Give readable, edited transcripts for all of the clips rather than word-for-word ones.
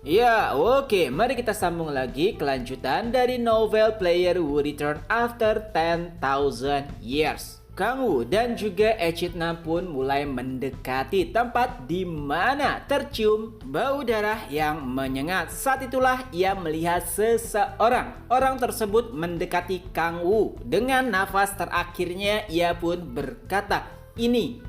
Ya, oke. Mari kita sambung lagi kelanjutan dari novel Player Who Return After 10,000 Years. Kang Wu dan juga Echidna pun mulai mendekati tempat di mana tercium bau darah yang menyengat. Saat itulah ia melihat seseorang. Orang tersebut mendekati Kang Wu. Dengan nafas terakhirnya ia pun berkata, "Ini,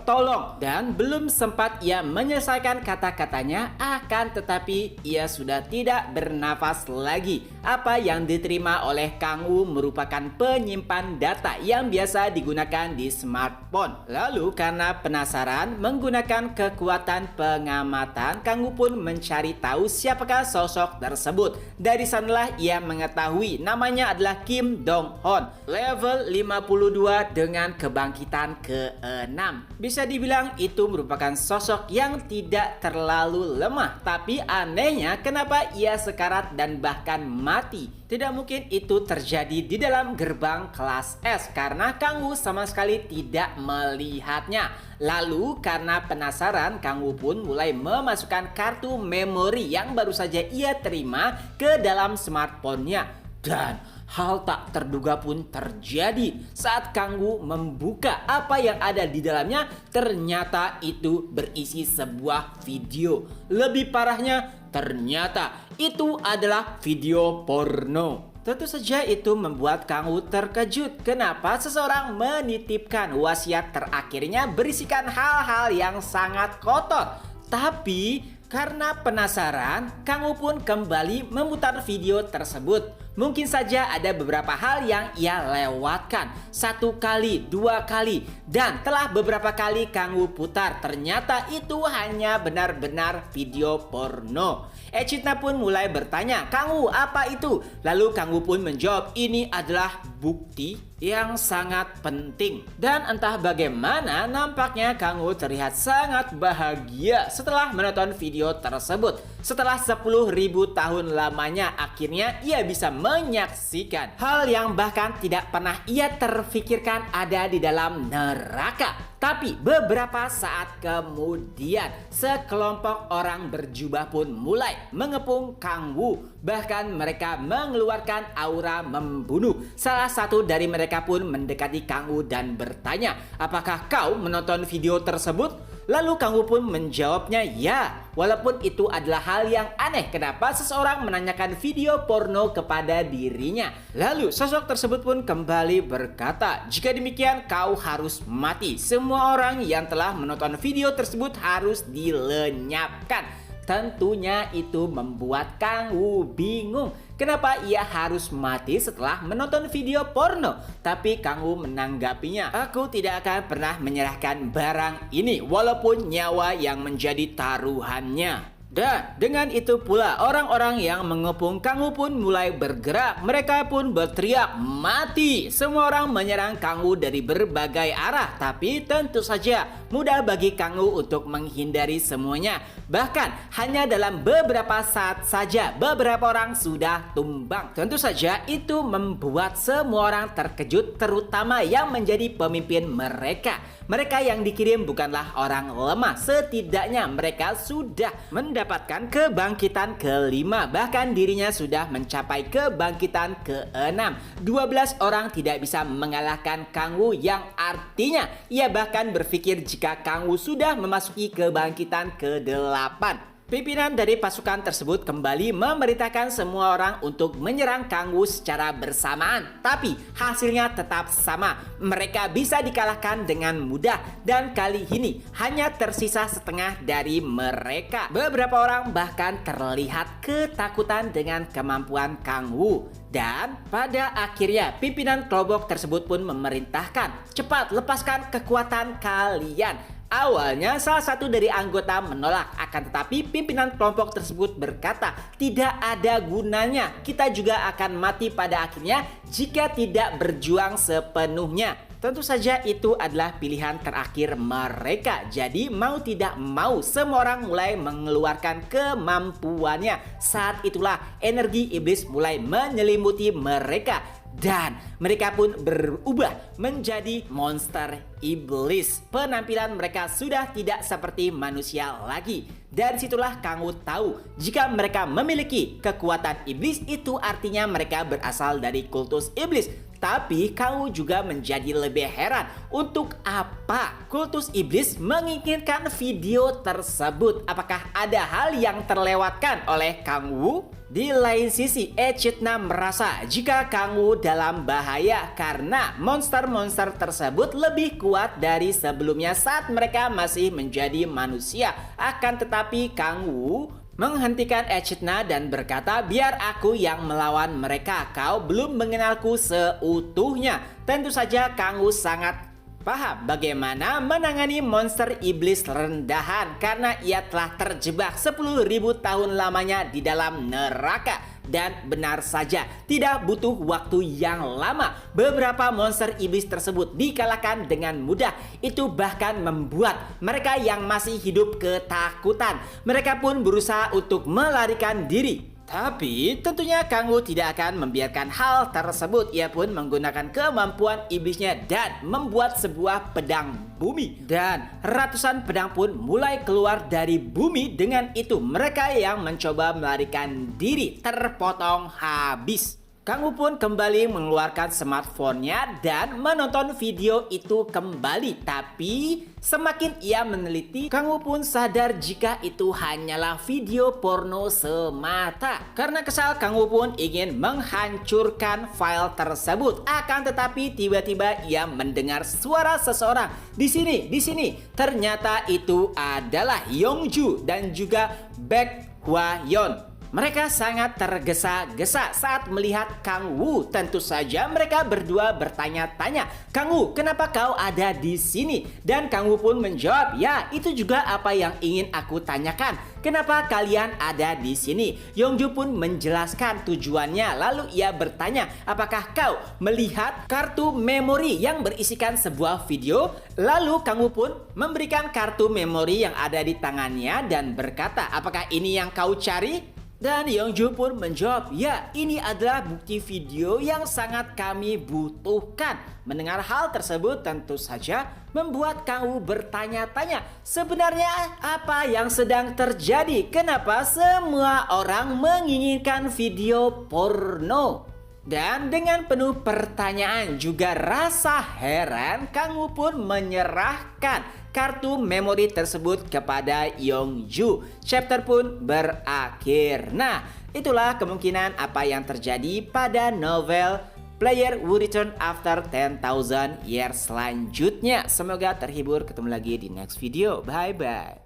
tolong." Dan belum sempat ia menyelesaikan kata-katanya, akan tetapi ia sudah tidak bernafas lagi. Apa yang diterima oleh Kang Wu merupakan penyimpan data yang biasa digunakan di smartphone. Lalu karena penasaran menggunakan kekuatan pengamatan, Kang Wu pun mencari tahu siapakah sosok tersebut. Dari sanalah ia mengetahui namanya adalah Kim Dong Hon, level 52 dengan kebangkitan ke-6. Bisa dibilang itu merupakan sosok yang tidak terlalu lemah, tapi anehnya kenapa ia sekarat dan bahkan mati. Tidak mungkin itu terjadi di dalam gerbang kelas S karena Kang Wu sama sekali tidak melihatnya. Lalu karena penasaran, Kang Wu pun mulai memasukkan kartu memori yang baru saja ia terima ke dalam smartphone-nya. Dan hal tak terduga pun terjadi saat Kang Wu membuka apa yang ada di dalamnya. Ternyata itu berisi sebuah video. Lebih parahnya, ternyata itu adalah video porno. Tentu saja itu membuat Kang Wu terkejut. Kenapa seseorang menitipkan wasiat terakhirnya berisikan hal-hal yang sangat kotor. Tapi karena penasaran, Kang Wu pun kembali memutar video tersebut. Mungkin saja ada beberapa hal yang ia lewatkan. 1 kali, 2 kali, dan telah beberapa kali Kang Wu putar, ternyata itu hanya benar-benar video porno. Echidna pun mulai bertanya, "Kang Wu, apa itu?" Lalu Kang Wu pun menjawab, "Ini adalah bukti yang sangat penting." Dan entah bagaimana nampaknya Kang Wu terlihat sangat bahagia setelah menonton video tersebut. Setelah 10.000 tahun lamanya akhirnya ia bisa menyaksikan hal yang bahkan tidak pernah ia terfikirkan ada di dalam neraka. Tapi beberapa saat kemudian sekelompok orang berjubah pun mulai mengepung Kang Wu. Bahkan mereka mengeluarkan aura membunuh. Salah satu dari mereka pun mendekati Kang Wu dan bertanya, "Apakah kau menonton video tersebut?" Lalu Kang Wu pun menjawabnya, "Ya." Walaupun itu adalah hal yang aneh, kenapa seseorang menanyakan video porno kepada dirinya. Lalu sosok tersebut pun kembali berkata, "Jika demikian kau harus mati. Semua orang yang telah menonton video tersebut harus dilenyapkan." Tentunya itu membuat Kang Wu bingung. Kenapa ia harus mati setelah menonton video porno? Tapi Kang Wu menanggapinya, "Aku tidak akan pernah menyerahkan barang ini walaupun nyawa yang menjadi taruhannya." Dan dengan itu pula orang-orang yang mengepung Kang Wu pun mulai bergerak. Mereka pun berteriak, "Mati!" Semua orang menyerang Kang Wu dari berbagai arah. Tapi tentu saja mudah bagi Kang Wu untuk menghindari semuanya. Bahkan hanya dalam beberapa saat saja beberapa orang sudah tumbang. Tentu saja itu membuat semua orang terkejut, terutama yang menjadi pemimpin mereka. Mereka yang dikirim bukanlah orang lemah. Setidaknya mereka sudah mendapatkan kebangkitan ke-5. Bahkan dirinya sudah mencapai kebangkitan ke-6. 12 orang tidak bisa mengalahkan Kang Wu, yang artinya ia bahkan berpikir jika Kang Wu sudah memasuki kebangkitan ke-8. Pimpinan dari pasukan tersebut kembali memerintahkan semua orang untuk menyerang Kang Wu secara bersamaan. Tapi hasilnya tetap sama. Mereka bisa dikalahkan dengan mudah. Dan kali ini hanya tersisa setengah dari mereka. Beberapa orang bahkan terlihat ketakutan dengan kemampuan Kang Wu. Dan pada akhirnya pimpinan kelompok tersebut pun memerintahkan, "Cepat lepaskan kekuatan kalian." Awalnya salah satu dari anggota menolak, akan tetapi pimpinan kelompok tersebut berkata, "Tidak ada gunanya, kita juga akan mati pada akhirnya jika tidak berjuang sepenuhnya." Tentu saja itu adalah pilihan terakhir mereka. Jadi mau tidak mau semua orang mulai mengeluarkan kemampuannya. Saat itulah energi iblis mulai menyelimuti mereka. dan mereka pun berubah menjadi monster iblis. Penampilan mereka sudah tidak seperti manusia lagi. Dari situlah Kang Wu tahu jika mereka memiliki kekuatan iblis itu artinya mereka berasal dari kultus iblis. Tapi Kang Wu juga menjadi lebih heran untuk apa kultus iblis menginginkan video tersebut. Apakah ada hal yang terlewatkan oleh Kang Wu? Di lain sisi, Echidna merasa jika Kang Wu dalam bahaya karena monster-monster tersebut lebih kuat dari sebelumnya saat mereka masih menjadi manusia. Akan tetapi Kang Wu menghentikan Echidna dan berkata, biar aku yang melawan mereka, kau belum mengenalku seutuhnya. Tentu saja Kang Wu sangat paham bagaimana menangani monster iblis rendahan karena ia telah terjebak 10.000 tahun lamanya di dalam neraka. Dan benar saja, tidak butuh waktu yang lama. Beberapa monster iblis tersebut dikalahkan dengan mudah. Itu bahkan membuat mereka yang masih hidup ketakutan. Mereka pun berusaha untuk melarikan diri. Tapi tentunya Kang Wu tidak akan membiarkan hal tersebut. Ia pun menggunakan kemampuan iblisnya dan membuat sebuah pedang bumi. Dan ratusan pedang pun mulai keluar dari bumi. Dengan itu mereka yang mencoba melarikan diri terpotong habis. Kang Wu pun kembali mengeluarkan smartphone-nya dan menonton video itu kembali. Tapi semakin ia meneliti, Kang Wu pun sadar jika itu hanyalah video porno semata. Karena kesal, Kang Wu pun ingin menghancurkan file tersebut. Akan tetapi tiba-tiba ia mendengar suara seseorang. Di sini. Ternyata itu adalah Yongju dan juga Baek Hwa-yeon. Mereka sangat tergesa-gesa saat melihat Kang Wu. Tentu saja mereka berdua bertanya-tanya, Kang Wu, kenapa kau ada di sini? Dan Kang Wu pun menjawab, ya itu juga apa yang ingin aku tanyakan. Kenapa kalian ada di sini? Yongju pun menjelaskan tujuannya. Lalu ia bertanya, apakah kau melihat kartu memori yang berisikan sebuah video? Lalu Kang Wu pun memberikan kartu memori yang ada di tangannya dan berkata, apakah ini yang kau cari? Dan Yongju pun menjawab, ya ini adalah bukti video yang sangat kami butuhkan. Mendengar hal tersebut tentu saja membuat Kang Wu bertanya-tanya, sebenarnya apa yang sedang terjadi? Kenapa semua orang menginginkan video porno? Dan dengan penuh pertanyaan juga rasa heran, Kang Wu pun menyerahkan kartu memori tersebut kepada Yongju. Chapter pun berakhir. Nah, itulah kemungkinan apa yang terjadi pada novel Player Who Return After 10,000 Years selanjutnya. Semoga terhibur, ketemu lagi di next video. Bye bye.